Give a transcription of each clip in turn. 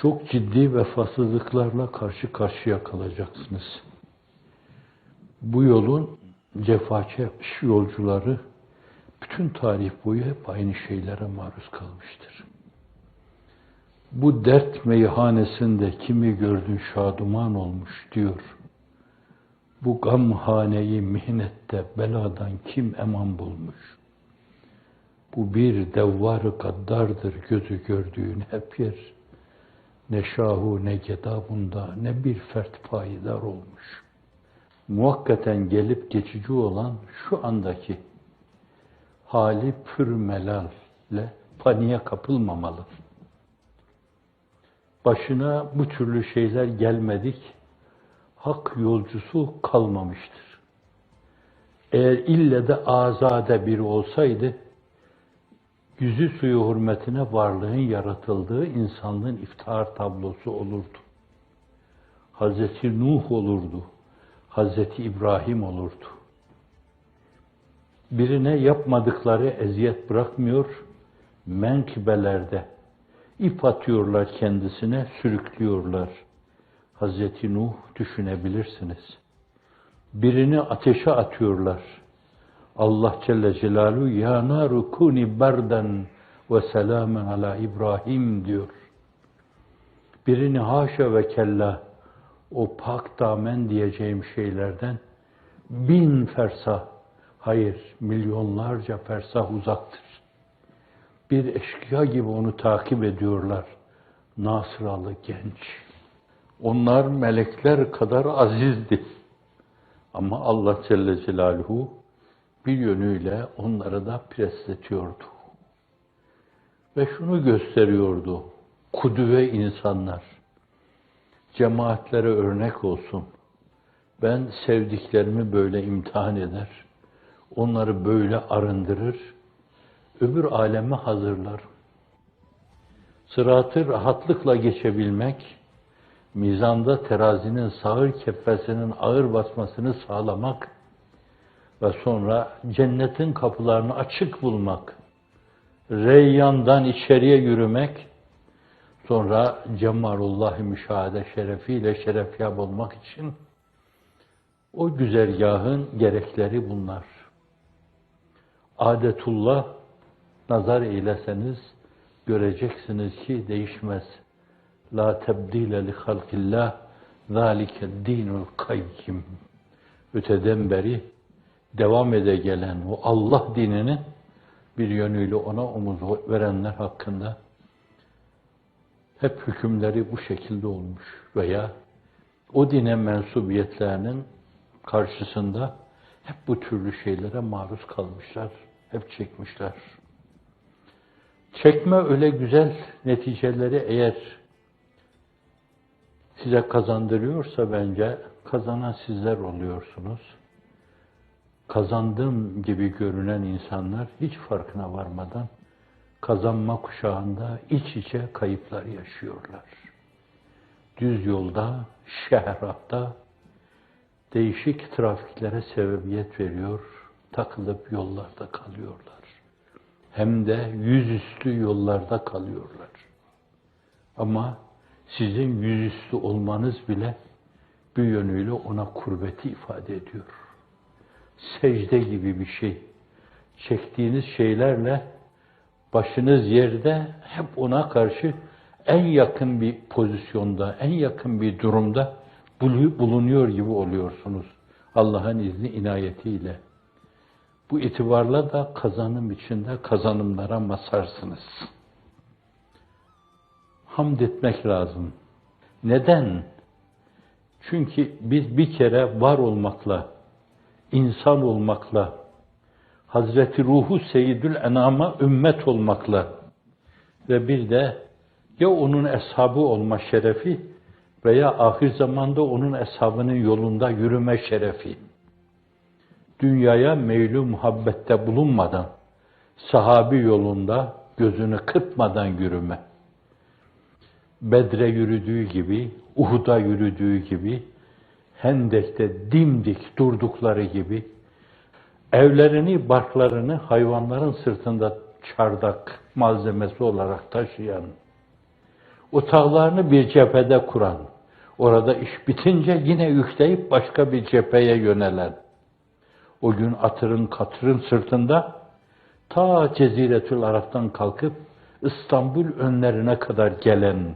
Çok ciddi vefasızlıklarla karşı karşıya kalacaksınız. Bu yolun cefakeş yolcuları bütün tarih boyu hep aynı şeylere maruz kalmıştır. Bu dert meyhanesinde kimi gördün şaduman olmuş diyor. Bu gamhaneyi mihnette beladan kim eman bulmuş? Bu bir devvar-ı gaddardır gözü gördüğün hep yer. Ne şahu ne geda bunda ne bir fert payidar olmuş. Muhakkaten gelip geçici olan şu andaki hali pür melalle paniğe kapılmamalı. Başına bu türlü şeyler gelmedik, hak yolcusu kalmamıştır. Eğer ille de azade biri olsaydı, yüzü suyu hürmetine varlığın yaratıldığı insanlığın iftihar tablosu olurdu. Hazreti Nuh olurdu, Hazreti İbrahim olurdu. Birine yapmadıkları eziyet bırakmıyor, menkibelerde ip atıyorlar kendisine, sürüklüyorlar. Hazreti Nuh düşünebilirsiniz. Birini ateşe atıyorlar. Allah Celle Celaluhu ya naru kuni berden ve selamen ala İbrahim diyor. Birini haşa ve kella o pak damen diyeceğim şeylerden 1000 fersah, hayır milyonlarca fersah uzaktır. Bir eşkıya gibi onu takip ediyorlar. Nasıralı genç. Onlar melekler kadar azizdi. Ama Allah Celle Celaluhu bir yönüyle onları da presletiyordu. Ve şunu gösteriyordu. Kudüve insanlar, cemaatlere örnek olsun. Ben sevdiklerimi böyle imtihan eder, onları böyle arındırır, öbür aleme hazırlarım. Sıratı rahatlıkla geçebilmek, mizanda terazinin sağır keffesinin ağır basmasını sağlamak ve sonra cennetin kapılarını açık bulmak, Reyyan'dan içeriye yürümek, sonra Cemalullah-ı Müşahede şerefiyle şerefyab olmak için o güzergahın gerekleri bunlar. Adetullah nazar eyleseniz göreceksiniz ki değişmez. La tebdile li halkillah zâlikel dinul kayyim. Öteden beri devam ede gelen o Allah dinini bir yönüyle ona omuz verenler hakkında hep hükümleri bu şekilde olmuş veya o dine mensubiyetlerinin karşısında hep bu türlü şeylere maruz kalmışlar, hep çekmişler. Çekme öyle güzel neticeleri eğer size kazandırıyorsa bence kazanan sizler oluyorsunuz. Kazandığım gibi görünen insanlar hiç farkına varmadan kazanma kuşağında iç içe kayıplar yaşıyorlar. Düz yolda, şehrahta değişik trafiklere sebebiyet veriyor, takılıp yollarda kalıyorlar. Hem de yüzüstü yollarda kalıyorlar. Ama sizin yüzüstü olmanız bile bir yönüyle ona kurbeti ifade ediyor. Secde gibi bir şey. Çektiğiniz şeylerle başınız yerde hep ona karşı en yakın bir pozisyonda, en yakın bir durumda bulunuyor gibi oluyorsunuz. Allah'ın izni inayetiyle. Bu itibarla da kazanım içinde kazanımlara masarsınız. Hamd etmek lazım. Neden? Çünkü biz bir kere var olmakla, insan olmakla, Hazreti Ruhu Seyyidül Enam'a ümmet olmakla ve bir de ya onun eshabı olma şerefi veya ahir zamanda onun eshabının yolunda yürüme şerefi. Dünyaya meylü muhabbette bulunmadan, sahabi yolunda gözünü kırpmadan yürüme. Bedre yürüdüğü gibi, Uhud'a yürüdüğü gibi, Hendek'te dimdik durdukları gibi, evlerini, barklarını hayvanların sırtında çardak malzemesi olarak taşıyan, otağlarını bir cephede kuran, orada iş bitince yine yükleyip başka bir cepheye yönelen, o gün atırın katırın sırtında ta Ceziretül Arap'tan kalkıp İstanbul önlerine kadar gelen,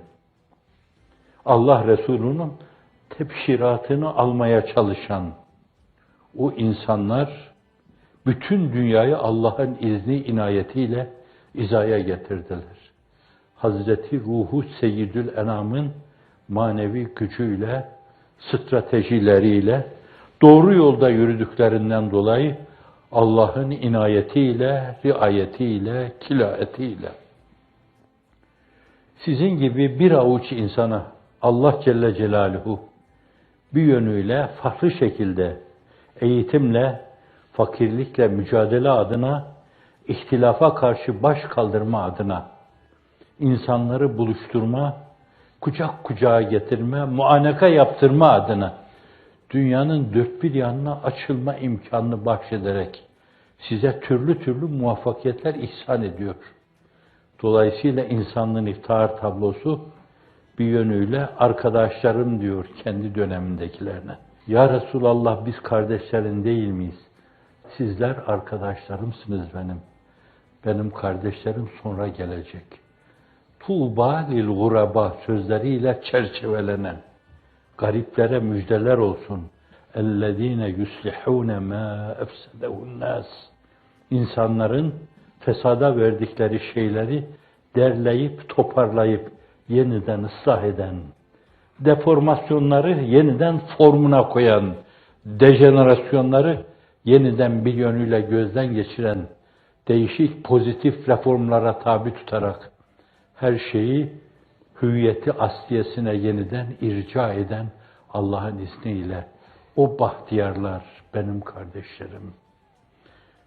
Allah Resulü'nün tebşiratını almaya çalışan o insanlar bütün dünyayı Allah'ın izni inayetiyle izaya getirdiler. Hazreti Ruhu Seyyidül Enam'ın manevi gücüyle, stratejileriyle, doğru yolda yürüdüklerinden dolayı Allah'ın inayetiyle, riayetiyle, kilaetiyle sizin gibi bir avuç insana Allah Celle Celaluhu bir yönüyle farklı şekilde eğitimle, fakirlikle mücadele adına, ihtilafa karşı baş kaldırma adına, insanları buluşturma, kucak kucağa getirme, muaneka yaptırma adına dünyanın dört bir yanına açılma imkanını bahşederek size türlü türlü muvaffakiyetler ihsan ediyor. Dolayısıyla insanlığın iftihar tablosu bir yönüyle arkadaşlarım diyor kendi dönemindekilerine. Ya Resulallah biz kardeşlerin değil miyiz? Sizler arkadaşlarımsınız benim. Benim kardeşlerim sonra gelecek. Tuğba lil guraba sözleriyle çerçevelenen gariplere müjdeler olsun. Ellezine yuslihune ma efsedehun nas. İnsanların fesada verdikleri şeyleri derleyip toparlayıp yeniden ıslah eden, deformasyonları yeniden formuna koyan, dejenerasyonları yeniden bir yönüyle gözden geçiren, değişik pozitif reformlara tabi tutarak her şeyi hüviyeti asliyesine yeniden irca eden Allah'ın izniyle o bahtiyarlar benim kardeşlerim.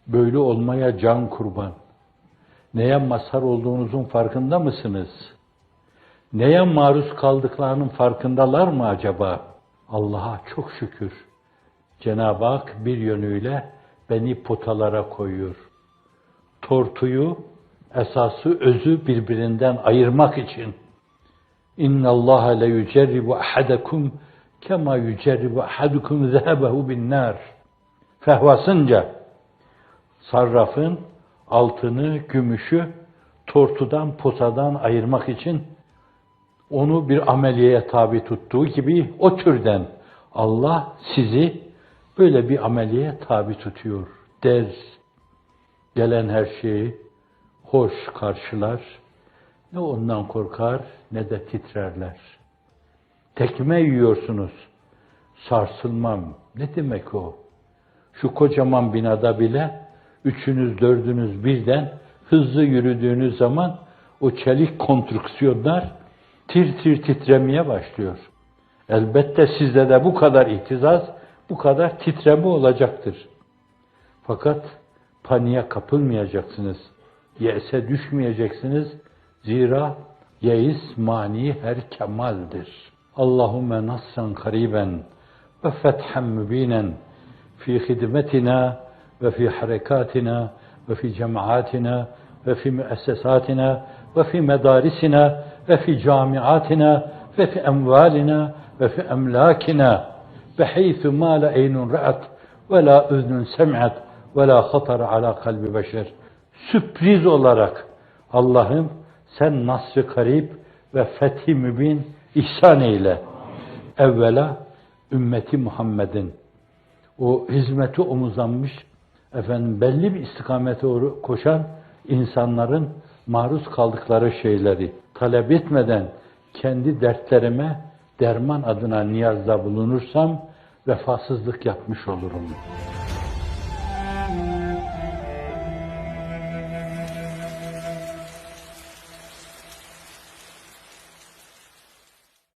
Böyle olmaya can kurban. Neye mazhar olduğunuzun farkında mısınız? Neye maruz kaldıklarının farkındalar mı acaba? Allah'a çok şükür. Cenab-ı Hak bir yönüyle beni potalara koyuyor. Tortuyu, esası, özü birbirinden ayırmak için. İnna Allah le yücerribu ahadakum kema yücerribu ahadukum zehebehu bin nar. Fehvasınca sarrafın altını, gümüşü tortudan, potadan ayırmak için onu bir ameliyeye tabi tuttuğu gibi o türden Allah sizi böyle bir ameliyeye tabi tutuyor der. Gelen her şeyi hoş karşılar, ne ondan korkar ne de titrerler. Tekme yiyorsunuz, sarsılmam. Ne demek o? Şu kocaman binada bile üçünüz, dördünüz birden hızlı yürüdüğünüz zaman o çelik konstrüksiyonlar tir tir titremeye başlıyor. Elbette sizde de bu kadar ihtizaz, bu kadar titreme olacaktır. Fakat paniğe kapılmayacaksınız. Yese düşmeyeceksiniz. Zira yeis mani her kemaldir. Allahümme nasran kariben ve fethen mübinen fi hidmetina ve fi harekatina ve fi cemaatina ve fi müessesatina ve fi medarisina ve fi camiatina ve fi emvalina ve fi emlakina beheythu ma la eynun ra'at ve la üznün sem'at ve la hatar ala kalbi beşer. Sürpriz olarak Allah'ım sen nasr-ı karib ve fethi mübin ihsan eyle. Evvela ümmeti Muhammed'in o hizmeti omuzlanmış, belli bir istikamete koşan insanların maruz kaldıkları şeyleri talep etmeden kendi dertlerime derman adına niyazda bulunursam vefasızlık yapmış olurum.